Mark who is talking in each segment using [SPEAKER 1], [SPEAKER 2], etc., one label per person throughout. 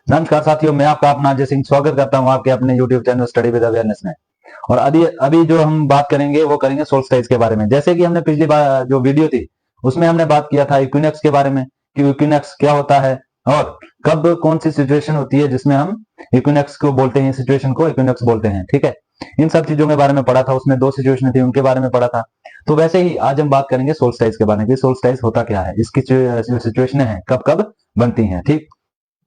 [SPEAKER 1] नमस्कार साथियों, मैं आपका अपना अजय सिंह स्वागत करता हूं आपके अपने YouTube channel study with awareness में। और अभी जो हम बात करेंगे वो करेंगे सोल्स्टाइस के बारे में। जैसे कि हमने पिछली बार जो वीडियो थी उसमें हमने बात किया था इक्विनॉक्स के बारे में कि इक्विनॉक्स क्या होता है और कब कौन सी सिचुएशन होती है जिसमें हम इक्विनॉक्स को बोलते हैं, सिचुएशन को इक्विनॉक्स बोलते हैं। ठीक है, इन सब चीजों के बारे में पढ़ा था। उसमें दो सिचुएशन थी, उनके बारे में पढ़ा था। तो वैसे ही आज हम बात करेंगे सोल्स्टाइस के बारे में। सोल्स्टाइस होता क्या है, इसकी सिचुएशन है कब कब बनती है। ठीक,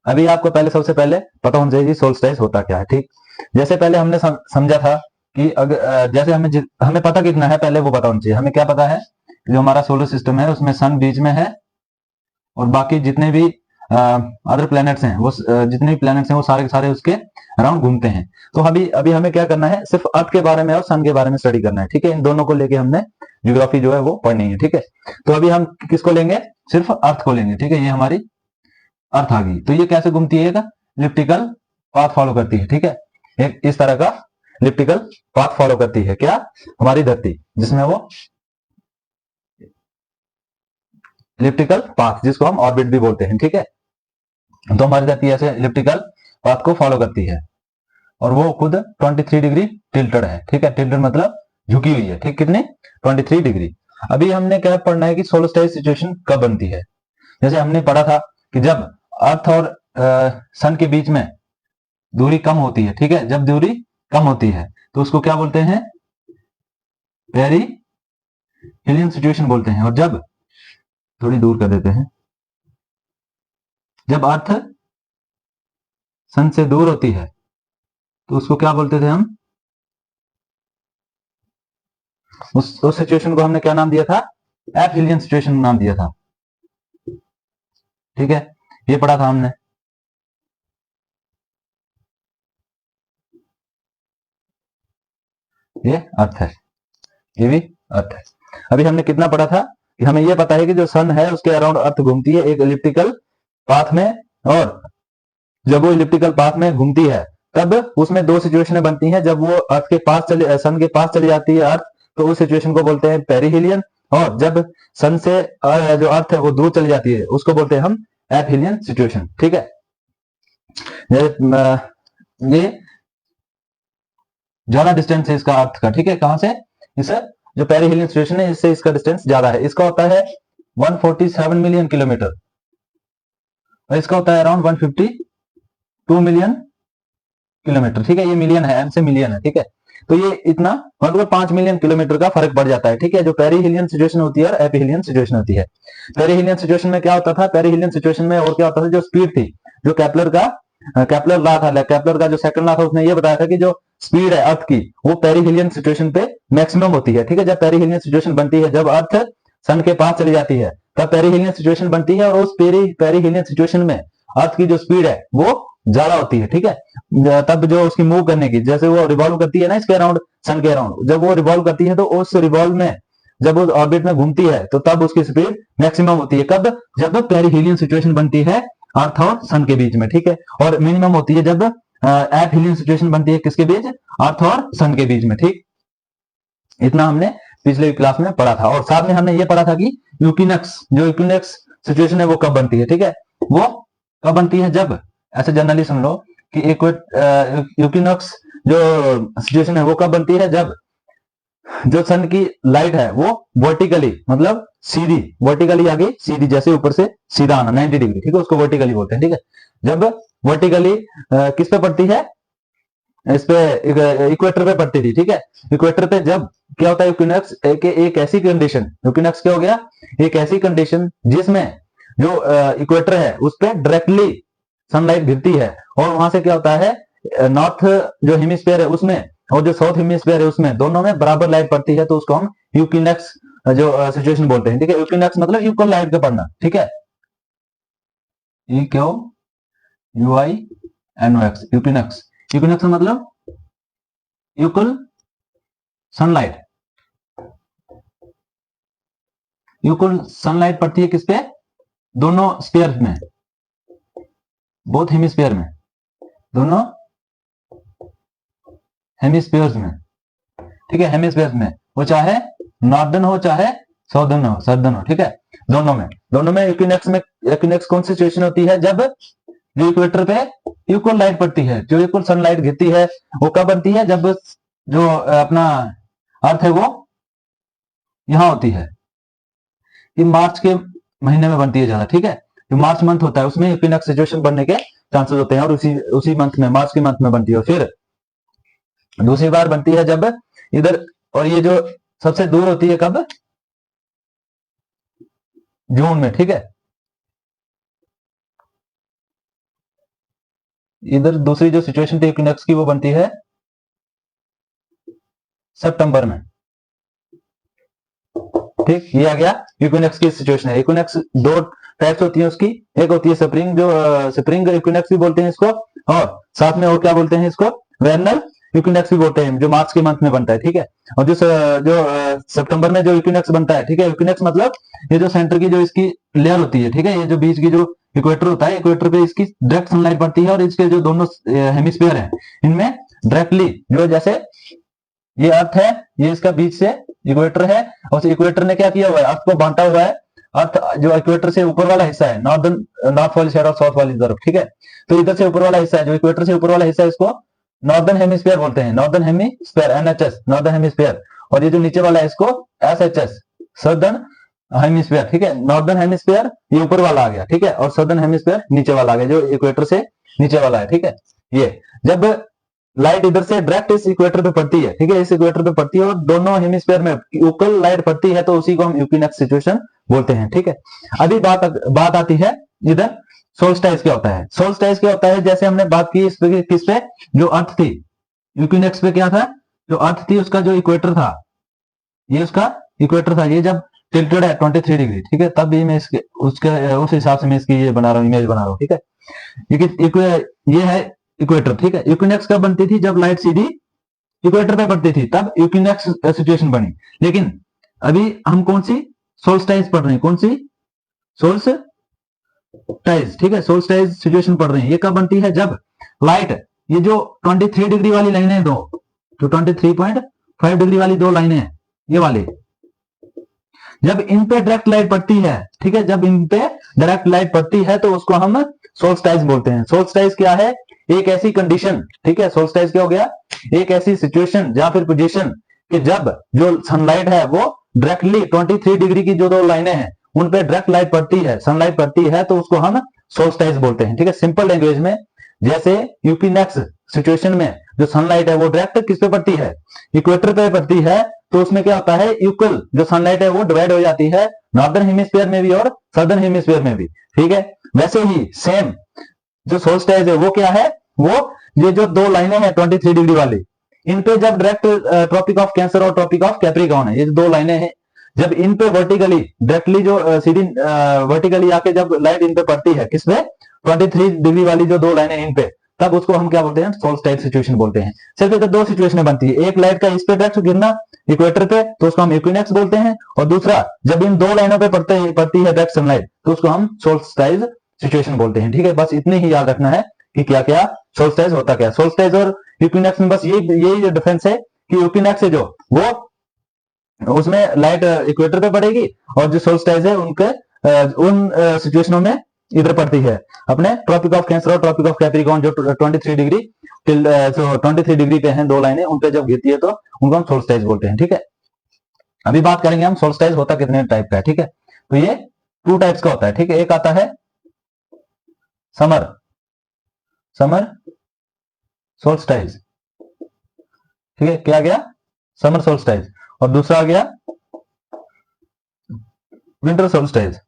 [SPEAKER 1] अभी आपको सबसे पहले पता होना चाहिए सोल्स्टाइस होता क्या है। ठीक, जैसे पहले हमने समझा था कि अगर जैसे हमें पता कितना है पहले वो पता होना चाहिए। हमें क्या पता है, जो हमारा सोलर सिस्टम है उसमें सन बीच में है और बाकी जितने भी अदर प्लैनेट्स हैं वो जितने भी प्लैनेट्स हैं वो सारे के सारे उसके अराउंड घूमते हैं। तो अभी हमें क्या करना है, सिर्फ अर्थ के बारे में और सन के बारे में स्टडी करना है। ठीक है, इन दोनों को लेके हमने ज्योग्राफी जो है वो पढ़नी है। ठीक है, तो अभी हम किसको लेंगे, सिर्फ अर्थ को लेंगे। ठीक है, ये हमारी अर्थ आ गई। तो ये कैसे घूमती है, इलिप्टिकल पाथ फॉलो करती है। ठीक है, एक इस तरह का इलिप्टिकल पाथ फॉलो करती है क्या, हमारी धरती, जिसमें वो इलिप्टिकल पाथ, जिसको हम ऑर्बिट भी बोलते हैं। ठीक है, तो हमारी धरती ऐसे इलिप्टिकल पाथ को फॉलो करती है और वो खुद 23 डिग्री टिल्टेड है। ठीक है, टिल्टेड मतलब झुकी हुई है। ठीक, कितने, 23 डिग्री। अभी हमने क्या पढ़ना है कि सोल्स्टाइस सिचुएशन कब बनती है। जैसे हमने पढ़ा था कि जब अर्थ और सन के बीच में दूरी कम होती है। ठीक है, जब दूरी कम होती है तो उसको क्या बोलते हैं, पेरिहेलियन सिचुएशन बोलते हैं। और जब थोड़ी दूर कर देते हैं, जब अर्थ सन से दूर होती है तो उसको क्या बोलते थे हम, उस सिचुएशन को हमने क्या नाम दिया था, एपहिलियन सिचुएशन नाम दिया था। ठीक है, ये पढ़ा था हमने। ये अर्थ है, ये भी अर्थ है। अभी हमने कितना पढ़ा था कि हमें यह पता है कि जो सन है उसके अराउंड अर्थ घूमती है एक इलिप्टिकल पाथ में, और जब वो इलिप्टिकल पाथ में घूमती है तब उसमें दो सिचुएशनें बनती हैं। जब वो अर्थ के पास सन के पास चली जाती है अर्थ, तो उस सिचुएशन को बोलते हैं पेरिहेलियन। और जब सन से जो अर्थ है वो दूर चली जाती है उसको बोलते हैं हम एपहिलियन सिचुएशन। ठीक है, ये ज्यादा डिस्टेंस है इसका अर्थ का। ठीक है, कहां से, इस जो पेरिहेलियन सिचुएशन है इससे इसका डिस्टेंस ज्यादा है। इसका होता है 147 मिलियन किलोमीटर और इसका होता है अराउंड 152 मिलियन किलोमीटर। ठीक है, ये मिलियन है, एम से मिलियन है। ठीक है, तो ये इतना मतलब 5 मिलियन किलोमीटर का फर्क पड़ जाता है। ठीक है, जो पेरिहेलियन सिचुएशन होती है और एपहिलियन सिचुएशन होती है। पेरिहेलियन सिचुएशन में क्या होता था, पेरिहेलियन सिचुएशन में और क्या होता था, जो स्पीड थी, जो केपलर लॉ था, केपलर का जो सेकंड लॉ था उसने ये बताया था कि जो स्पीड है अर्थ की वो पेरिहेलियन सिचुएशन पे मैक्सिमम होती है। ठीक है, जब पेरिहेलियन सिचुएशन बनती है, जब अर्थ सन के पास चली जाती है तब पेरिहेलियन सिचुएशन बनती है और उस पेरिहेलियन सिचुएशन में अर्थ की जो स्पीड है वो ज्यादा होती है। ठीक है, तब जो उसकी मूव करने की, जैसे वो रिवॉल्व करती है ना इसके अराउंड, सन के अराउंड, जब वो रिवॉल्व करती है तो उस रिवॉल्व में जब वो ऑर्बिट में घूमती है तो तब उसकी स्पीड मैक्सिमम होती है। कब, जब पेरिहेलियन सिचुएशन बनती है अर्थ और सन के बीच में। ठीक है, और मिनिमम होती है जब एपहिलियन सिचुएशन बनती है किसके बीच, अर्थ और सन के बीच में। ठीक, इतना हमने पिछले क्लास में पढ़ा था। और साथ में हमने ये पढ़ा था कि यूकिनॉक्स, जो यूकिनॉक्स सिचुएशन है वो कब बनती है। ठीक है, वो कब बनती है, जब, ऐसे जनरली सुन लो कि यूकिनॉक्स जो सिचुएशन है वो कब बनती है, जब जो सन की लाइट है वो वर्टिकली, मतलब सीधी, वर्टिकली आ गई, सीधी, जैसे ऊपर से सीधा आना 90 डिग्री। ठीक है, उसको वर्टिकली बोलते हैं। ठीक है, जब वर्टिकली किस पे पड़ती है, इस पे इक्वेटर पे पड़ती थी। ठीक है, इक्वेटर पे जब क्या होता है, यूकिनॉक्स एक ऐसी कंडीशन, यूकिनॉक्स क्या हो गया, एक ऐसी कंडीशन जिसमें जो इक्वेटर है उस पर डायरेक्टली सनलाइट गिरती है और वहां से क्या होता है, नॉर्थ जो हेमिस्फीयर है उसमें और जो साउथ हेमिस्फीयर है उसमें दोनों में बराबर लाइट पड़ती है, तो उसको हम यूकिनॉक्स जो सिचुएशन बोलते हैं। ठीक है, यूकिनॉक्स मतलब इक्वल लाइट का पड़ना। ठीक है, EQUINOX, यूकिनॉक्स, यूकिनॉक्स मतलब इक्वल सनलाइट, इक्वल सनलाइट पड़ती है किस पे, दोनों स्फीयर में, बोथ हेमिस्फीयर में, दोनों हेमिस्फीयर्स में। ठीक है, हेमिस्फीयर्स में, वो चाहे नॉर्दर्न हो चाहे साउदर्न हो। ठीक है, दोनों में यूकिनॉक्स कौन सी सिचुएशन होती है, जब जो इक्वेटर पे इक्वल लाइट पड़ती है, जो इक्वल सनलाइट गिरती है वो कब बनती है, जब जो अपना अर्थ है वो यहाँ होती है। ये मार्च के महीने में बनती है ज्यादा, ठीक है। जो मार्च मंथ होता है उसमें इक्विनॉक्स सिचुएशन बनने के चांसेस होते हैं, और उसी उसी मंथ में, मार्च के मंथ में बनती है। फिर दूसरी बार बनती है जब इधर, और ये जो सबसे दूर होती है कब, जून में, ठीक है। इधर दूसरी जो सिचुएशन थी इक्विनॉक्स की वो बनती है सितंबर में, ठीक। ये आ गया इक्विनॉक्स की सिचुएशन है। इक्विनॉक्स दो टाइप्स होती है उसकी, एक होती है स्प्रिंग, जो स्प्रिंग इक्विनॉक्स भी बोलते हैं इसको, और साथ में और क्या बोलते हैं इसको, वेर्नल इक्विनॉक्स भी बोलते हैं, जो मार्च के मंथ में बनता है, ठीक है। और जो सितंबर में जो इक्विनॉक्स बनता है, ठीक है। इक्विनॉक्स मतलब ये जो सेंटर की जो इसकी लेयर होती है, ठीक है, ये जो बीच की जो इक्वेटर होता है, इक्वेटर पे इसकी डायरेक्ट सनलाइट पड़ती है, और इसके जो दोनों हेमिस्फीयर है इनमें डायरेक्टली, जो जैसे ये अर्थ है, ये इसका बीच से इक्वेटर है, और इक्वेटर ने क्या किया हुआ है, अर्थ को बांटा हुआ है। अर्थ जो इक्वेटर से ऊपर वाला हिस्सा है, नॉर्थ वाली साइड और साउथ वाली तरफ, ठीक है। तो इधर से ऊपर वाला हिस्सा है, जो इक्वेटर से ऊपर वाला हिस्सा है, इसको नॉर्दर्न हेमिस्फीयर बोलते हैं, northern hemisphere, NHS, northern hemisphere. और ये जो नीचे वाला है इसको एसएचएस, सदर्न हेमिस्फीयर, ठीक है। नॉर्दर्न हेमिस्फीयर ये ऊपर वाला आ गया, ठीक है, और सदर्न हेमिस्फीयर नीचे वाला आ गया, जो इक्वेटर से नीचे वाला है, ठीक है। ये जब लाइट इधर से डायरेक्ट इस इक्वेटर पे पड़ती है, ठीक है, इस इक्वेटर पे पड़ती है, और दोनों हेमिस्फीयर में इक्वल लाइट पड़ती है, तो उसी को हम इक्विनॉक्स सिचुएशन बोलते हैं, ठीक है। अभी बात आती है इधर सोल्स्टाइस क्या होता है। सोल्स्टाइस क्या होता है, जैसे हमने बात की इस पे, किस पे, जो अर्थ थी, इक्विनॉक्स पे क्या था, जो अर्थ थी उसका जो इक्वेटर था, ये उसका इक्वेटर था, ये जब टिल्टेड है 23 डिग्री, ठीक है, तब भी मैं इसके उसके उस हिसाब से मैं इसकी ये बना रहा हूँ, इमेज बना रहा हूँ, ठीक है। ये है इक्वेटर, ठीक है। इक्विनॉक्स कब बनती थी, जब लाइट सीधी इक्वेटर पे पड़ती थी, तब इक्विनॉक्स सिचुएशन बनी। लेकिन अभी हम कौन सी सोल्स्टाइस पढ़ रहे हैं, कौन सी सोल्स्टाइस, ठीक है, सोल्स्टाइस सिचुएशन पढ़ रहे हैं। ये कब बनती है, जब लाइट, ये जो 23 डिग्री वाली लाइनें हैं दो, जो 23.5 डिग्री वाली दो लाइनें हैं, ये वाली, जब इन पे डायरेक्ट लाइट पड़ती है, ठीक है, जब इन पे डायरेक्ट लाइट पड़ती है, तो उसको हम सोल्स्टाइस बोलते हैं। सोल्स्टाइस क्या है, एक ऐसी कंडीशन, ठीक है, सोल्स्टाइस क्या हो गया, एक ऐसी सिचुएशन या फिर पोजीशन कि जब जो सनलाइट है वो डायरेक्टली 23 डिग्री की जो दो लाइनें हैं उन पे डायरेक्ट लाइट पड़ती है, सनलाइट पड़ती है, तो उसको हम सोल्स्टाइस बोलते हैं, ठीक है। सिंपल लैंग्वेज में, जैसे यूपीनेक्स सिचुएशन में जो सनलाइट है वो डायरेक्ट किस पे पड़ती है, इक्वेटर पे पड़ती है, तो उसमें क्या होता है, इक्वल जो सनलाइट है वो डिवाइड हो जाती है नॉर्दर्न हेमिस्फीयर में भी और सदर्न हेमिस्फीयर में भी, ठीक है। वैसे ही सेम जो सोल्स्टाइस है वो क्या है, वो ये जो दो लाइनें हैं 23 डिग्री वाली, इन पे जब डायरेक्ट ट्रॉपिक ऑफ कैंसर और ट्रॉपिक ऑफ कैप्रिकॉर्न है, ये दो लाइनें हैं, जब इन पे वर्टिकली डायरेक्टली जो सीधी वर्टिकली आके जब लाइट इन पे पड़ती है, किस पे, 23 डिग्री वाली जो दो लाइनें इन पे, तब उसको हम क्या बोलते हैं, सोल्स्टाइस सिचुएशन बोलते हैं। सिर्फ इधर दो सिचुएशन बनती है, एक लाइट का इस पे डायरेक्ट गिरना इक्वेटर पे, तो उसको हम इक्विनॉक्स बोलते हैं, और दूसरा जब इन दो लाइनों पे पड़ती है डायरेक्ट सनलाइट, तो उसको हम सोल्स्टाइस सिचुएशन बोलते हैं, ठीक है। बस इतने ही याद रखना है कि क्या क्या सोल्स्टाइस होता क्या, सोल्स्टाइस और इक्विनॉक्स में बस यही डिफरेंस है कि इक्विनॉक्स है जो वो उसमें लाइट इक्वेटर पे पड़ेगी, और जो सोल्स्टाइस है उनके उन सिचुएशनों में इधर पड़ती है, अपने ट्रॉपिक ऑफ कैंसर और ट्रॉपिक ऑफ कैप्रिकॉर्न जो 23 डिग्री टिल 23 डिग्री पे हैं दो लाइनें, उन पे जब गिरती है तो उनको हम सोल्स्टाइस बोलते हैं, ठीक है। अभी बात करेंगे हम सोल्स्टाइस होता कितने टाइप का है, ठीक है। तो ये टू टाइप्स का होता है, ठीक है। एक आता है समर समर सोल्स्टाइस, ठीक है, क्या गया, समर सोल्स्टाइस। और दूसरा आ गया विंटर सोल्स्टाइस।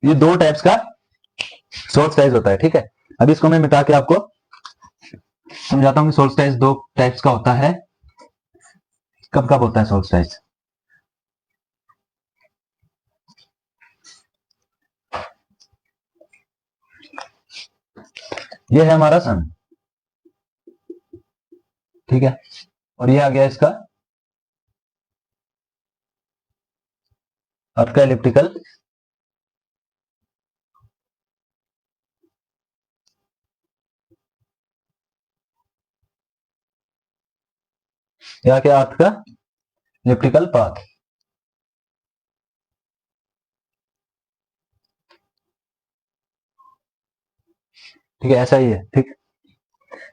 [SPEAKER 1] ये दो टाइप्स का सोल्स्टाइस होता है, ठीक है। अभी इसको मैं मिटा के आपको समझाता हूँ कि सोल्स्टाइस दो टाइप्स का होता है, कब कब होता है सोल्स्टाइस। ये है हमारा सन, ठीक है, और ये आ गया इसका अर्थ का एलिप्टिकल या क्या, अर्थ का इलिप्टिकल पाथ। ठीक है, ऐसा ही है। ठीक,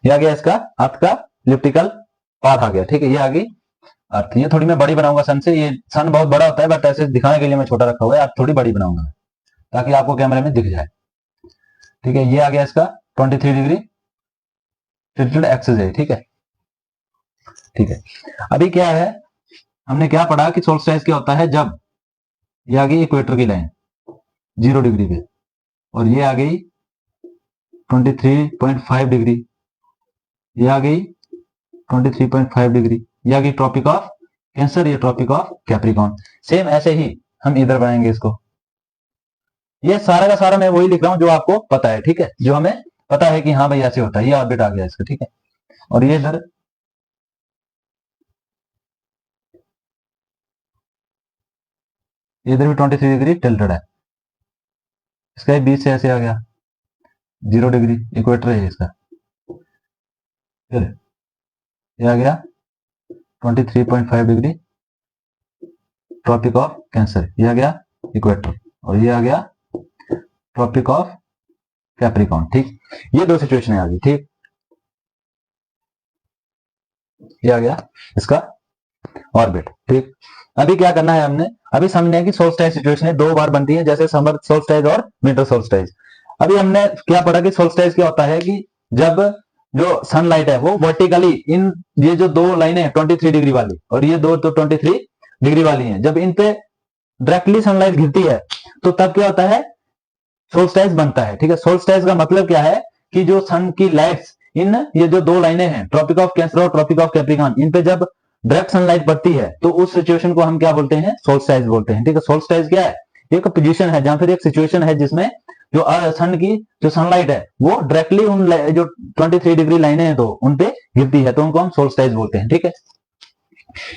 [SPEAKER 1] ये आ गया इसका अर्थ का इलिप्टिकल पाथ आ गया। ठीक है, ये आ गई अर्थ। ये थोड़ी मैं बड़ी बनाऊंगा सन से, ये सन बहुत बड़ा होता है बट ऐसे दिखाने के लिए मैं छोटा रखा हुआ है, आप थोड़ी बड़ी बनाऊंगा ताकि आपको कैमरे में दिख जाए। ठीक है, ये आ गया इसका 23 डिग्री टिल्टेड एक्सिस है। ठीक है, ठीक है। अभी क्या है, हमने क्या पढ़ा कि सोल्स्टाइस क्या होता है, जब ये आ गई इक्वेटर की लाइन 0 डिग्री पे, और ये आ गई 23.5 डिग्री, ये आ गई 23.5 डिग्री, ये आ गई ट्रॉपिक ऑफ कैंसर, ये ट्रॉपिक ऑफ कैप्रिकॉर्न। सेम ऐसे ही हम इधर बनाएंगे इसको। ये सारा का सारा मैं वही लिख रहा हूं जो आपको पता है। ठीक है, जो हमें पता है कि हाँ भाई ऐसे होता है, ये ऑर्बिट आ गया इसका। ठीक है, और ये इधर भी 23 डिग्री टिल्टेड है, इसका बीच से ऐसे आ गया 0 डिग्री, इक्वेटर है इसका। फिर ये आ गया 23.5 डिग्री ट्रॉपिक ऑफ कैंसर, ये आ गया इक्वेटर, और ये आ गया ट्रॉपिक ऑफ कैप्रिकॉर्न। ठीक, ये दो सिचुएशन आ गई। ठीक, ये आ गया इसका ऑर्बिट। ठीक, अभी क्या करना है हमने, अभी समझना है कि सोल्स्टाइस सिचुएशन है, दो बार बनती है, जैसे समर सोल्स्टाइस और विंटर सोल्स्टाइस। अभी हमने क्या पढ़ा कि सोल्स्टाइस क्या होता है कि जब जो सनलाइट है वो वर्टिकली इन ये जो दो लाइनें हैं 23 डिग्री वाली और ये दो तो 23 डिग्री वाली हैं, जब इन पे डायरेक्टली सनलाइट गिरती है तो तब क्या होता है, सोल्स्टाइस बनता है। ठीक है, सोल्स्टाइस का मतलब क्या है कि जो सन की लाइट्स इन ये जो दो लाइनें हैं ट्रॉपिक ऑफ कैंसर और ट्रॉपिक ऑफ कैप्रिकॉर्न, इन पे जब डायरेक्ट सनलाइट पड़ती है तो उस सिचुएशन को हम क्या बोलते हैं, सोल्स्टाइस बोलते हैं। ठीक है, सोल्स्टाइस क्या है, एक पोजीशन है जहां फिर एक सिचुएशन है जिसमें जो सन की जो सनलाइट है वो डायरेक्टली उन जो 23 डिग्री लाइनें हैं तो उन पे गिरती है, तो उनको हम सोल्स्टाइस बोलते हैं। ठीक है,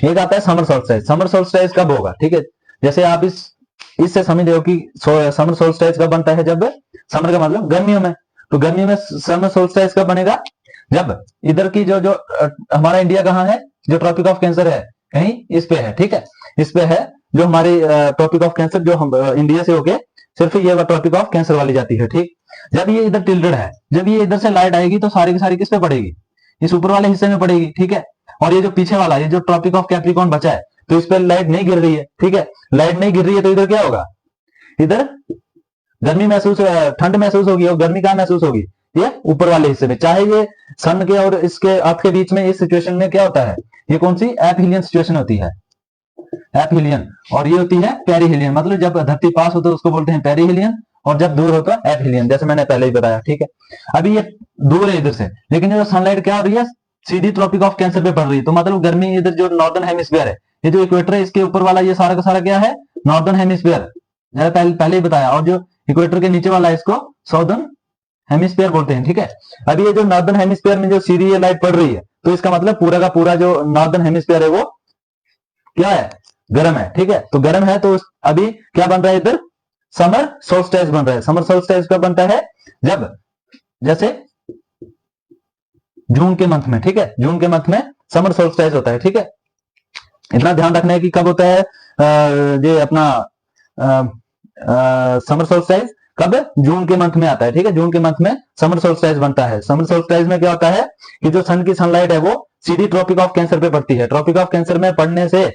[SPEAKER 1] एक आता है समर सोल्स्टाइस। समर सोल्स्टाइस कब होगा, ठीक है, जैसे आप इससे समझ रहे हो कि समर सोल्स्टाइस कब बनता है, जब समर का मतलब गर्मियों में, तो गर्मियों में समर सोल्स्टाइस कब बनेगा, जब इधर की जो जो हमारा इंडिया कहाँ है, जो ट्रॉपिक ऑफ कैंसर है कहीं इस पे है। ठीक है, इस पे है जो हमारी ट्रॉपिक ऑफ कैंसर जो हम इंडिया से होके सिर्फ ये ट्रॉपिक ऑफ कैंसर वाली जाती है। ठीक, जब ये इधर टिल्टेड है, जब ये इधर से लाइट आएगी तो सारी की सारी किस पे पड़ेगी, इस ऊपर वाले हिस्से में पड़ेगी। ठीक है, और ये जो पीछे वाला ये जो ट्रॉपिक ऑफ कैप्रिकॉर्न बचा है तो इस पर लाइट नहीं गिर रही है। ठीक है, लाइट नहीं गिर रही है तो इधर क्या होगा, इधर गर्मी महसूस, ठंड महसूस होगी, और गर्मी कहां महसूस होगी, ये ऊपर वाले हिस्से में, चाहे ये सन के और इसके अर्थ के बीच में। इस सिचुएशन में क्या होता है, ये कौन सी एपहीलियन सिचुएशन होती है, एपहीलियन, और ये होती है पेरिहीलियन। मतलब जब धरती पास होता है उसको बोलते हैं पेरिहीलियन, और जब दूर होता है एपहीलियन, जैसे मैंने पहले ही बताया। ठीक है, अभी ये दूर है इधर से, लेकिन जो सनलाइट क्या हो रही है, सीधी ट्रॉपिक ऑफ कैंसर पे पड़ रही है, तो मतलब गर्मी इधर जो नॉर्दर्न हेमिस्फीयर है, ये जो इक्वेटर है इसके ऊपर वाला ये सारा का सारा क्या है, नॉर्दर्न हेमिस्फीयर, पहले ही बताया, और जो इक्वेटर के नीचे वाला है इसको साउदर्न हेमिस्फीयर बोलते हैं। ठीक है, अभी ये जो नॉर्दर्न हेमिस्फीयर में जो सीधी लाइट पड़ रही है तो इसका मतलब पूरा का पूरा जो नॉर्दर्न हेमिस्फीयर है वो क्या है, गर्म है। ठीक है, तो गर्म है तो अभी क्या बन रहा है, इधर समर सोल्स्टाइस बन रहा है। समर सोल्स्टाइस कब बनता है, जब जैसे जून के मंथ में। ठीक है, जून के मंथ में समर सोल्स्टाइस होता है। ठीक है, इतना ध्यान रखना है कि कब होता है ये अपना समर सोल्स्टाइस, कब, जून के मंथ में आता है। ठीक है, जून के मंथ में समर सोल्स्टाइस बनता है। समर सोल्स्टाइस में क्या होता है कि जो सन की सनलाइट है वो सीधी ट्रॉपिक ऑफ कैंसर पे पड़ती है। ट्रॉपिक ऑफ कैंसर में पड़ने से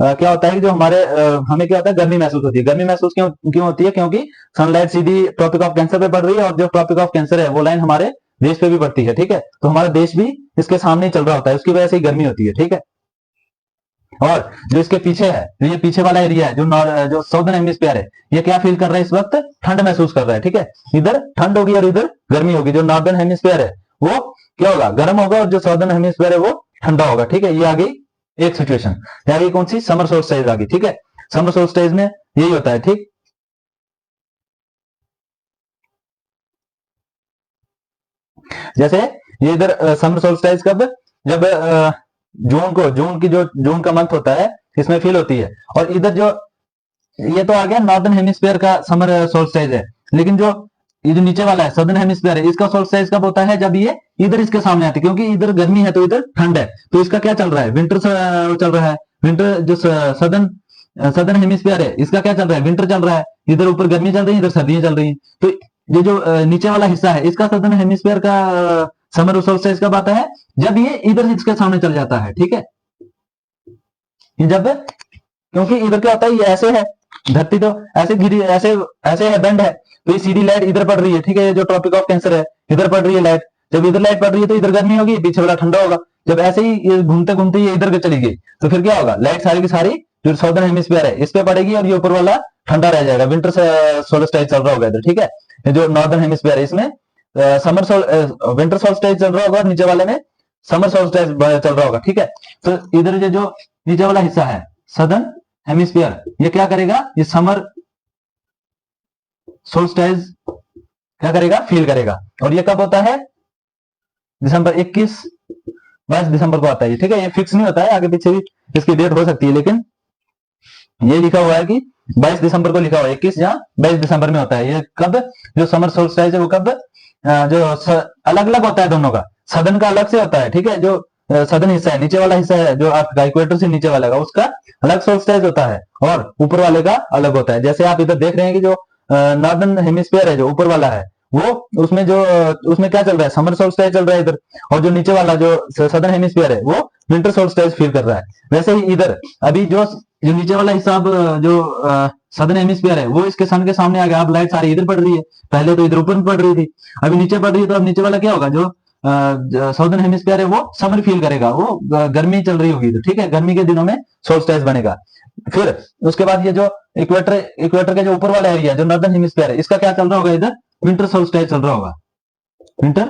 [SPEAKER 1] क्या होता है कि जो हमें क्या होता है, गर्मी महसूस होती है। गर्मी महसूस क्यों होती है, क्योंकि सनलाइट सीधी ट्रॉपिक ऑफ कैंसर पे पड़ रही है, और जो ट्रॉपिक ऑफ कैंसर है वो लाइन हमारे देश पे भी पड़ती है। ठीक है, तो हमारा देश भी इसके सामने चल रहा होता है, उसकी वजह से ही गर्मी होती है। ठीक है, और जो इसके पीछे है, जो ये पीछे वाला एरिया है, जो साउदर्न हेमिस्फीयर है, ये क्या फील कर रहा है इस वक्त, ठंड महसूस कर रहा है। ठीक है, इधर ठंड होगी और इधर गर्मी होगी। जो नॉर्दर्न हेमिस्फीयर है वो क्या होगा, गर्म होगा, और जो साउदर्न हेमिस्फीयर है वो ठंडा होगा। ठीक है, ये आ गई एक सिचुएशन, आ गई कौन सी, समर सोल्स्टाइस आ गई। ठीक है, समर सोल्स्टाइस में यही होता है। ठीक, जैसे ये इधर समर सोल्स्टाइस कब, जब जून की जो जून का मंथ होता है इसमें फील होती है, और इधर जो ये तो आ गया नॉर्दर्न हेमिस्फीयर का समर सोल्स्टाइस है, लेकिन जो ये जो नीचे वाला है सदर्न हेमिस्फीयर है, इसका सोल्स्टाइस कब होता है, जब ये इधर इसके सामने आती है, क्योंकि इधर गर्मी है तो इधर ठंड है, तो इसका क्या चल रहा है, विंटर चल रहा है। विंटर जो सदर्न हेमिस्फीयर है इसका क्या चल रहा है, विंटर चल रहा है, इधर ऊपर गर्मी चल रही है, इधर सर्दियां चल रही है, तो ये जो नीचे वाला हिस्सा है इसका सदर्न हेमिस्फीयर का समर सोल्स्टिस कब आता है, जब ये इधर इसके सामने चल जाता है, ठीक है। जब, क्योंकि इधर क्या होता है, ये ऐसे है धरती, तो ऐसे घिरी, ऐसे ऐसे है, बेंड है, तो ये सीधी लाइट इधर पड़ रही है, ठीक है। जो ट्रॉपिक ऑफ कैंसर है इधर पड़ रही है लाइट, जब इधर लाइट पड़ रही है तो इधर गर्मी होगी, पीछे वाला ठंडा होगा। जब ऐसे ही ये घूमते घूमते ये इधर चली गई तो फिर क्या होगा, लाइट सारी की सारी जो सदर्न हेमिस्फीयर है इस पे पड़ेगी और ये ऊपर वाला ठंडा रह जाएगा, विंटर सोल्स्टिस चल रहा होगा इधर, ठीक है। जो नॉर्दर्न हेमिस्फीयर है इसमें समर विंटर सोल्स्टिस चल रहा होगा और नीचे वाले में समर सोल्स्टिस चल रहा होगा, ठीक है। तो इधर जो नीचे वाला हिस्सा है सदर्न हेमिस्फीयर, ये क्या करेगा, ये समर सोल्स्टिस क्या करेगा, फील करेगा। और ये कब होता है, दिसंबर 21-22 दिसंबर को आता है, ठीक है। ये फिक्स नहीं होता है, आगे पीछे भी इसकी डेट हो सकती है, लेकिन ये लिखा हुआ है कि 22 दिसंबर को लिखा हुआ है, 21 या 22 दिसंबर में होता है। ये कब, जो समर सोल्स्टिस है वो कब, जो अलग अलग होता है दोनों का, सदर्न का अलग से होता है, ठीक है। जो सदर्न हिस्सा है, नीचे वाला हिस्सा है जो आपका इक्वेटर से नीचे वाला का, उसका अलग सोल्स्टिस होता है और ऊपर वाले का अलग होता है। जैसे आप इधर देख रहे हैं कि जो नॉर्दर्न हेमिस्फीयर है जो ऊपर वाला है वो, उसमें जो उसमें क्या चल रहा है, समर सोल्स्टिस चल रहा है इधर, और जो नीचे वाला जो सदर्न हेमिस्फीयर है वो विंटर सोल्स्टिस फील कर रहा है। वैसे ही इधर अभी जो नीचे वाला हिस्सा जो सदर्न हेमिस्फीयर है वो इसके सन के सामने आ गया, अब लाइट सारी इधर पड़ रही है, पहले तो इधर ऊपर पड़ रही थी, अभी नीचे पड़ रही है, तो अब नीचे वाला क्या होगा, जो साउदर्न हेमिस्फीयर है वो समर फील करेगा, वो गर्मी चल रही होगी, तो ठीक है, गर्मी के दिनों में सोल्स्टिस बनेगा। फिर उसके बाद ये जो इक्वेटर के जो ऊपर वाला एरिया जो नॉर्दर्न हेमिस्फीयर है इसका क्या चल रहा होगा, इधर विंटर सोल्स्टिस चल रहा होगा, विंटर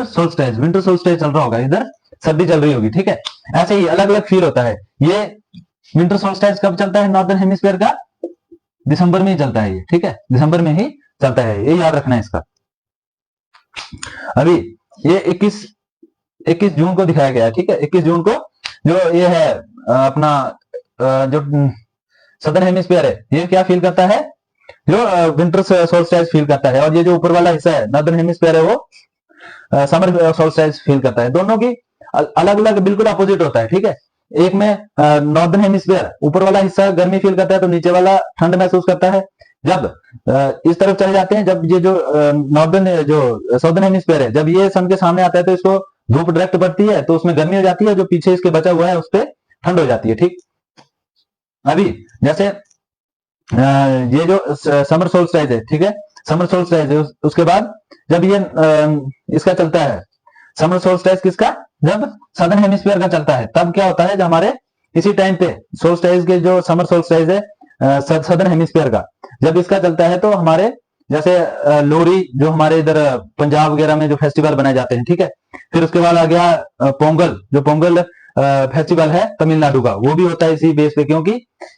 [SPEAKER 1] सोल्स्टिस, विंटर सोल्स्टिस चल रहा होगा, इधर सर्दी चल रही होगी, ठीक है। ऐसे ही अलग अलग फील होता है। ये विंटर सोल्स्टिस कब चलता है नॉर्दर्न हेमिस्फीयर का, दिसंबर में ही चलता है ये, ठीक है, दिसंबर में ही चलता है, ये याद रखना है इसका। अभी ये 21 जून को दिखाया गया है, ठीक है। 21 जून को जो ये है अपना जो सदर्न हेमिस्फीयर है ये क्या फील करता है, जो विंटर सोल्स्टिस फील करता है, और ये जो ऊपर वाला हिस्सा है नॉर्दर्न हेमिस्फीयर है वो समर सोल्स्टिस फील करता है। दोनों की अलग अलग बिल्कुल अपोजिट होता है, ठीक है। एक में नॉर्दर्न हेमिस्फीयर ऊपर वाला हिस्सा गर्मी फील करता है तो नीचे वाला ठंड महसूस करता है। जब इस तरफ चले जाते हैं, जब ये जो नॉर्दर्न जो साउदर्न हेमिस्फीयर है जब ये सन के सामने आता है तो इसको धूप डायरेक्ट पड़ती है तो उसमें गर्मी हो जाती है, जो पीछे इसके बचा हुआ है उस पर ठंड हो जाती है, ठीक। अभी जैसे ये जो समर सोल्स्टिस है, ठीक है, समर सोल्स्टिस है, उसके बाद जब ये इसका चलता है समर सोल्स्टिस किसका, जब सदर्न हेमिस्फीयर का चलता है, तब क्या होता है, जब हमारे इसी टाइम पे सोल्स्टिस के जो समर सोल्स्टिस है सदर्न हेमिस्फीयर का जब इसका चलता है तो हमारे जैसे लोहरी जो हमारे इधर पंजाब वगैरह में जो फेस्टिवल बनाए जाते हैं, ठीक है। फिर उसके बाद आ गया पोंगल, जो पोंगल फेस्टिवल है तमिलनाडु का, वो भी होता है इसी बेस पे, क्योंकि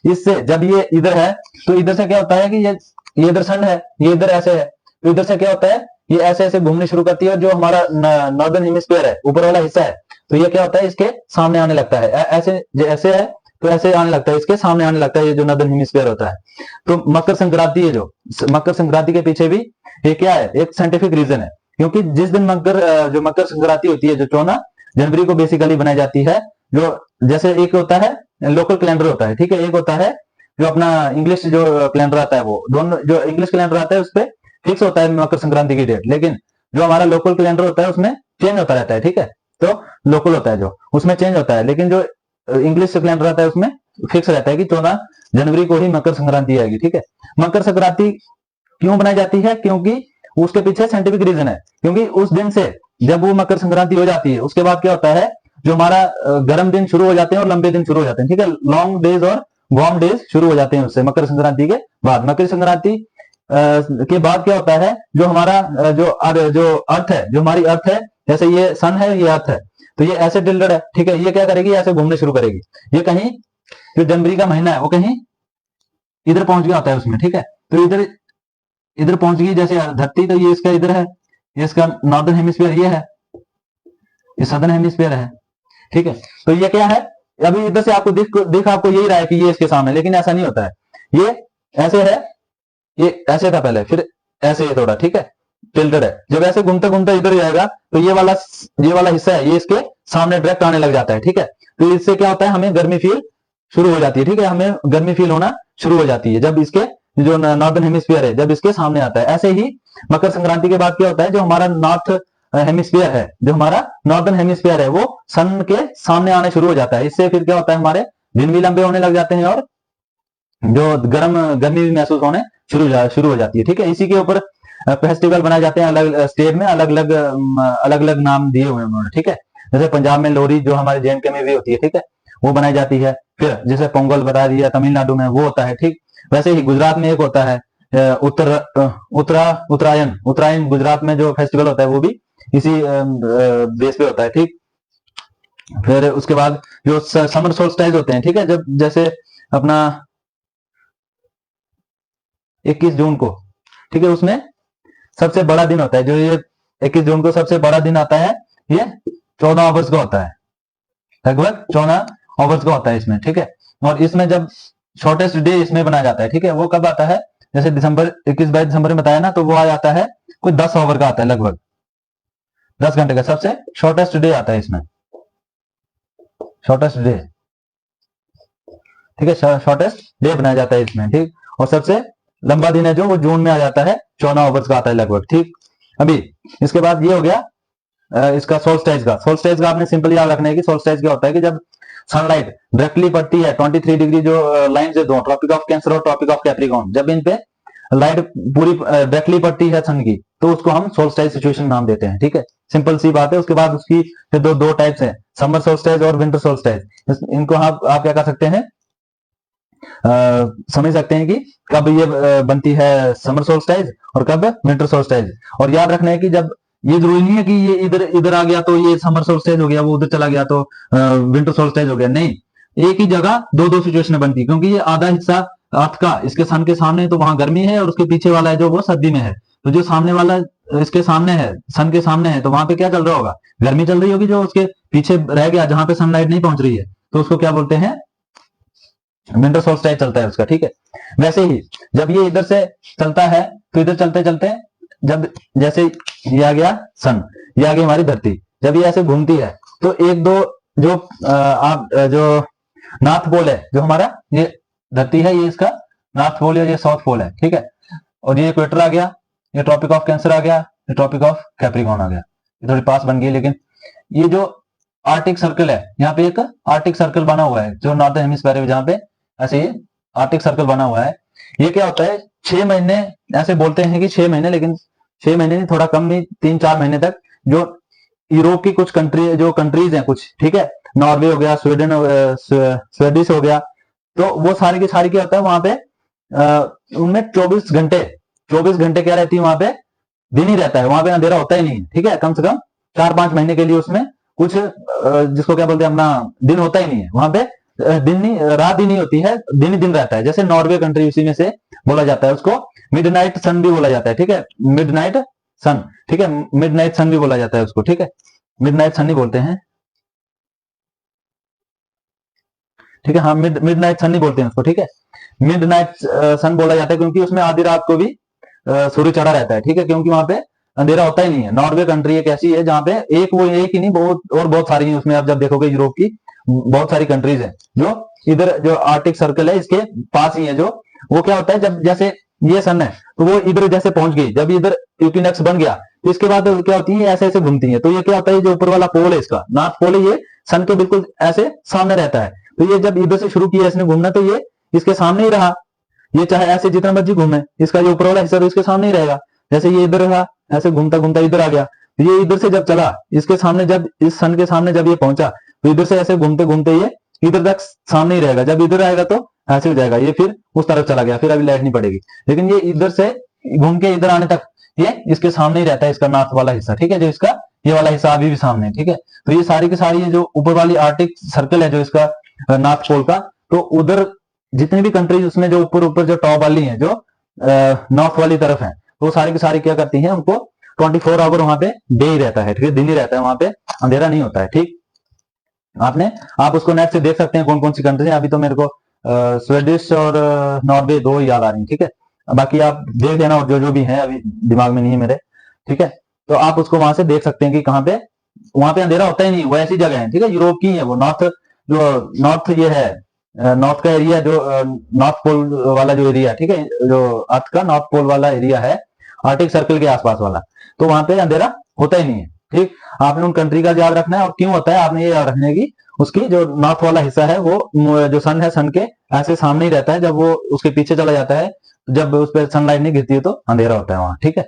[SPEAKER 1] इससे जब ये इधर है तो इधर से क्या होता है कि ये इधर सन है, ये इधर ऐसे है, तो इधर से क्या होता है, ये ऐसे ऐसे घूमने शुरू करती है, जो हमारा नॉर्दर्न हेमिस्फीयर है ऊपर वाला हिस्सा है तो ये क्या होता है, इसके सामने आने लगता है, ऐसे ऐसे है तो ऐसे आने लगता है, इसके सामने आने लगता है, ये जो नॉर्दर्न हेमिस्फीयर होता है। तो मकर संक्रांति है, जो मकर संक्रांति के पीछे भी ये क्या है, एक साइंटिफिक रीजन है, क्योंकि जिस दिन जो मकर संक्रांति होती है जो 14 जनवरी को बेसिकली बनाई जाती है, जो जैसे एक होता है लोकल कैलेंडर होता है, ठीक है, एक होता है जो अपना इंग्लिश जो कैलेंडर आता है, वो दोनों जो इंग्लिश कैलेंडर आता है उस पर फिक्स होता है मकर संक्रांति की डेट, लेकिन जो हमारा लोकल कैलेंडर होता है उसमें चेंज होता रहता है, ठीक है। तो लोकल होता है जो उसमें चेंज होता है, लेकिन जो इंग्लिश कैलेंडर आता है उसमें फिक्स रहता है कि 14 जनवरी को ही मकर संक्रांति आएगी, ठीक है। मकर संक्रांति क्यों बनाई जाती है, क्योंकि उसके पीछे साइंटिफिक रीजन है, क्योंकि उस दिन से जब वो मकर संक्रांति हो जाती है उसके बाद क्या होता है, जो हमारा गर्म दिन शुरू हो जाते हैं और लंबे दिन शुरू हो जाते हैं, ठीक है, लॉन्ग डेज और वार्म डेज शुरू हो जाते हैं उससे मकर संक्रांति के बाद। मकर संक्रांति के बाद क्या होता है, जो हमारा जो अर्थ है, जो हमारी अर्थ है, जैसे ये सन है, ये अर्थ है, तो ये ऐसे टिल्टेड है, ठीक है, ये क्या करेगी, ऐसे घूमने शुरू करेगी, ये कहीं जो जनवरी का महीना है वो कहीं इधर पहुंच गया होता है उसमें, ठीक है, तो इधर पहुंच गई जैसे धरती, तो ये इसका इधर है, ये इसका नॉर्दर्न हेमिस्फीयर ये है, ये सदर्न हेमिस्फीयर है, ठीक है। तो ये क्या है, अभी इधर से आपको दिख आपको यही रहा है कि ये इसके सामने, लेकिन ऐसा नहीं होता है, ये ऐसे है, ये ऐसे था पहले, फिर ऐसे है थोड़ा, ठीक है, टिल्टेड है। जब ऐसे घूमते घूमते इधर जाएगा तो ये वाला हिस्सा है ये इसके सामने डायरेक्ट आने लग जाता है, ठीक है। तो इससे क्या होता है, हमें गर्मी फील शुरू हो जाती है, ठीक है, हमें गर्मी फील होना शुरू हो जाती है, जब इसके जो नॉर्दर्न हेमिस्फीयर है जब इसके सामने आता है। ऐसे ही मकर संक्रांति के बाद क्या होता है, जो हमारा नॉर्थ हेमिस्फीयर है, जो हमारा नॉर्दर्न हेमिस्फीयर है, वो सन के सामने आने शुरू हो जाता है। इससे फिर क्या होता है, हमारे दिन भी लंबे होने लग जाते हैं और जो गर्मी भी महसूस होने शुरू हो जाती है। ठीक है, इसी के ऊपर फेस्टिवल बनाए जाते हैं, अलग स्टेट में अलग अलग नाम दिए हुए हैं उन्होंने। ठीक है, जैसे पंजाब में लोहड़ी जो हमारे JNK में भी होती है, ठीक है, वो बनाई जाती है। फिर जैसे पोंगल बता दिया तमिलनाडु में वो होता है। ठीक, वैसे ही गुजरात में एक होता है उत्तरायण गुजरात में जो फेस्टिवल होता है वो भी इसी बेस पे होता है। ठीक, फिर उसके बाद जो समर सोल्स्टाइज होते हैं, ठीक है, जब जैसे अपना 21 जून को, ठीक है, उसमें सबसे बड़ा दिन होता है, जो ये 21 जून को सबसे बड़ा दिन आता है, ये 14 आवर्स का होता है, लगभग 14 आवर्स का होता है इसमें। ठीक है, और इसमें जब शॉर्टेस्ट डे इसमें बनाया जाता है, ठीक है, वो कब आता है, जैसे 21-22 दिसंबर में बताया ना, तो वो आ जाता है कोई 10 ओवर का आता है, लगभग 10 घंटे का सबसे शॉर्टेस्ट डे आता है इसमें, शॉर्टेस्ट डे। ठीक है, शॉर्टेस्ट डे बनाया जाता है इसमें। ठीक, और सबसे लंबा दिन है जो वो जून में आ जाता है, 14 ओवर्स का आता है लगभग। ठीक, अभी इसके बाद ये हो गया इसका सोल्स्टाइज का आपने सिंपल याद रखना है कि सोल्स्टाइज क्या होता है कि जब सनलाइट डायरेक्टली पड़ती है 23 डिग्री जो लाइन से दो, ट्रॉपिक ऑफ कैंसर और ट्रॉपिक ऑफ कैप्रिकॉर्न, जब इन पे लाइट पूरी डायरेक्टली पड़ती है सन की, तो उसको हम सोल्स्टाइज सिचुएशन नाम देते हैं। ठीक है, सिंपल सी बात है। उसके बाद उसकी दो टाइप्स हैं, समर सोल्स्टाइज और विंटर सोल्स्टाइज। इनको आप क्या कर सकते हैं, समझ सकते हैं कि कब ये बनती है समर सोल्स्टाइज और कब विंटर सोल्स्टाइज। और याद रखना है कि जब ये जरूरी नहीं है कि ये इधर आ गया तो ये समर सोल्स्टाइज हो गया, वो उधर चला गया तो विंटर सोल्स्टाइज हो गया, नहीं, एक ही जगह दो सिचुएशन बनती है, क्योंकि ये आधा हिस्सा अर्थ का इसके सन के सामने तो वहां गर्मी है, और उसके पीछे वाला है जो वो सर्दी में है। तो जो सामने वाला इसके सामने है, सन के सामने है, तो वहां पे क्या चल रहा होगा, गर्मी चल रही होगी। जो उसके पीछे रह गया जहां पे सनलाइट नहीं पहुंच रही है, तो उसको क्या बोलते हैं, विंटर सोल्स्टाइज चलता है उसका। ठीक है, वैसे ही जब ये इधर से चलता है तो इधर चलते चलते जब जैसे ये आ गया सन, ये आ गई हमारी धरती, जब ये ऐसे घूमती है तो एक दो जो जो नॉर्थ पोल है, जो हमारा ये धरती है, ये इसका नॉर्थ पोल है, ये साउथ पोल है। ठीक है, और ये इक्वेटर आ गया, ये ट्रॉपिक ऑफ कैंसर आ गया, ये ट्रॉपिक ऑफ कैप्रिकॉर्न आ गया। ये थोड़ी पास बन गई, लेकिन ये जो आर्टिक सर्कल है, यहाँ पे एक आर्टिक सर्कल बना हुआ है जो नॉर्दर्न हेमिस्फीयर है, जहाँ पे ऐसे ही आर्टिक सर्कल बना हुआ है। ये क्या होता है, 6 महीने, ऐसे बोलते हैं कि 6 महीने, लेकिन 6 महीने नहीं, थोड़ा कम, नहीं, 3-4 महीने तक जो यूरोप की कुछ कंट्रीज हैं कुछ, ठीक है, नॉर्वे हो गया, स्वीडन स्वीडिश हो गया, तो वो सारी की सारी क्या होता है वहां पे उनमें 24 घंटे क्या रहती है, वहां पे दिन ही रहता है, वहां पे अंधेरा होता ही नहीं। ठीक है, कम से कम 4-5 महीने के लिए उसमें कुछ जिसको क्या बोलते हैं अपना दिन होता ही नहीं है वहां पे, दिन नहीं, रात ही नहीं होती है, दिन ही दिन रहता है। जैसे नॉर्वे कंट्री उसी में से बोला जाता है, उसको मिडनाइट सन भी बोला जाता है। ठीक है, मिडनाइट सन, ठीक है, मिडनाइट सन भी बोला जाता है उसको। ठीक है, मिडनाइट सन ही बोलते हैं। ठीक है, हाँ, मिडनाइट सन ही बोलते हैं उसको। ठीक है, मिडनाइट सन बोला जाता है क्योंकि उसमें आधी रात को भी सूर्य चढ़ा रहता है। ठीक है, क्योंकि वहां पे अंधेरा होता ही नहीं है। नॉर्वे कंट्री एक ऐसी है जहां पे एक ही नहीं, बहुत सारी है उसमें। आप जब देखोगे यूरोप की बहुत सारी कंट्रीज है जो इधर जो आर्टिक सर्कल है इसके पास ही है, जो वो क्या होता है, जब जैसे ये सन है तो वो इधर जैसे पहुंच गई, जब इधर इक्विनॉक्स बन गया तो इसके बाद क्या होती है, ऐसे ऐसे घूमती है। तो ये क्या होता है, जो ऊपर वाला पोल है इसका नॉर्थ पोल है, ये सन के बिल्कुल ऐसे सामने रहता है। तो ये जब इधर से शुरू किया इसने घूमना, तो ये इसके सामने ही रहा। ये चाहे ऐसे जितना मर्जी घूमे, इसका जो ऊपर वाला हिस्सा तो इसके सामने ही रहेगा। जैसे ये इधर रहा, ऐसे घूमता घूमता इधर आ गया, ये इधर से जब चला इसके सामने, जब इस सन के सामने जब ये पहुंचा, तो इधर से ऐसे घूमते घूमते ये इधर तक सामने ही रहेगा। जब इधर आएगा तो ऐसे हो जाएगा, ये फिर उस तरफ चला गया, फिर अभी लाइट नहीं पड़ेगी। लेकिन ये इधर से घूम के इधर आने तक ये इसके सामने ही रहता है, इसका नॉर्थ वाला हिस्सा। ठीक है, जो इसका ये वाला हिस्सा अभी भी सामने है। ठीक है, तो ये सारी की सारी ये जो ऊपर वाली आर्टिक सर्कल है जो इसका नॉर्थ पोल का, तो उधर जितनी भी कंट्रीज उसमें जो ऊपर जो टॉप वाली है, जो नॉर्थ वाली तरफ है, तो सारी की सारी क्या करती हैं, उनको 24 आवर वहां पे डे ही रहता है। ठीक है, दिन ही रहता है, वहां पे अंधेरा नहीं होता है। ठीक, आप उसको नेट से देख सकते हैं कौन कौन सी कंट्री है। अभी तो मेरे को स्वीडिश और नॉर्वे दो याद आ रही है। ठीक है, बाकी आप देख लेना, और जो भी है अभी दिमाग में नहीं है मेरे। ठीक है, तो आप उसको वहां से देख सकते हैं कि कहाँ पे वहां पे अंधेरा होता ही नहीं, वो ऐसी जगह है। ठीक है, यूरोप की है वो, नॉर्थ जो नॉर्थ ये है नॉर्थ का एरिया जो नॉर्थ पोल वाला जो एरिया, ठीक है, जो अर्थ का नॉर्थ पोल वाला एरिया है, आर्टिक सर्कल के आसपास वाला, तो वहां पे अंधेरा होता ही नहीं है। ठीक, आपने उन कंट्री का याद रखना है, और क्यों होता है आपने ये याद रखने की, उसकी जो नॉर्थ वाला हिस्सा है वो जो सन है, सन के ऐसे सामने ही रहता है, जब वो उसके पीछे चला जाता है, जब उस पर सनलाइट नहीं गिरती है तो अंधेरा होता है वहां। ठीक है,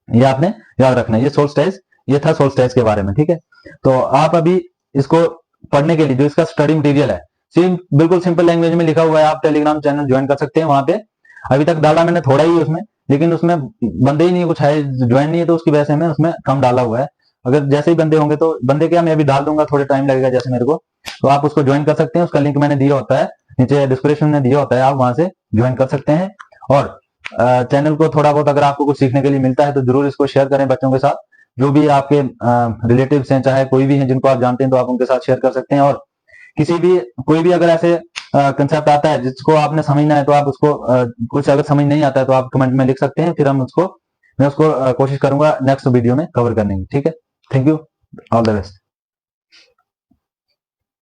[SPEAKER 1] ये आपने याद रखना है। ये सोल्स्टाइस, ये था सोल्स्टाइस के बारे में। ठीक है, तो आप अभी इसको पढ़ने के लिए जो इसका स्टडी मटेरियल है, बिल्कुल सिंपल लैंग्वेज में लिखा हुआ है, आप टेलीग्राम चैनल ज्वाइन कर सकते हैं। वहां पे अभी तक डाला मैंने थोड़ा ही उसमें, लेकिन उसमें बंदे ही नहीं, कुछ है ज्वाइन नहीं है, तो उसकी वजह से मैं उसमें कम डाला हुआ है। अगर जैसे ही बंदे होंगे तो बंदे क्या, मैं अभी डाल दूंगा, थोड़े टाइम लगेगा जैसे मेरे को, तो आप उसको ज्वाइन कर सकते हैं। उसका लिंक मैंने दिया होता है नीचे डिस्क्रिप्शन में दिया होता है, आप वहां से ज्वाइन कर सकते हैं। और चैनल को थोड़ा बहुत अगर आपको कुछ सीखने के लिए मिलता है तो जरूर इसको शेयर करें बच्चों के साथ, जो भी आपके रिलेटिव्स हैं, चाहे कोई भी हैं जिनको आप जानते हैं, तो आप उनके साथ शेयर कर सकते हैं। और किसी भी, कोई भी अगर ऐसे कंसेप्ट आता है जिसको आपने समझना है, तो आप उसको कुछ अगर समझ नहीं आता है तो आप कमेंट में लिख सकते हैं, फिर मैं उसको कोशिश करूंगा नेक्स्ट वीडियो में कवर करने की। ठीक है, thank you, all the best.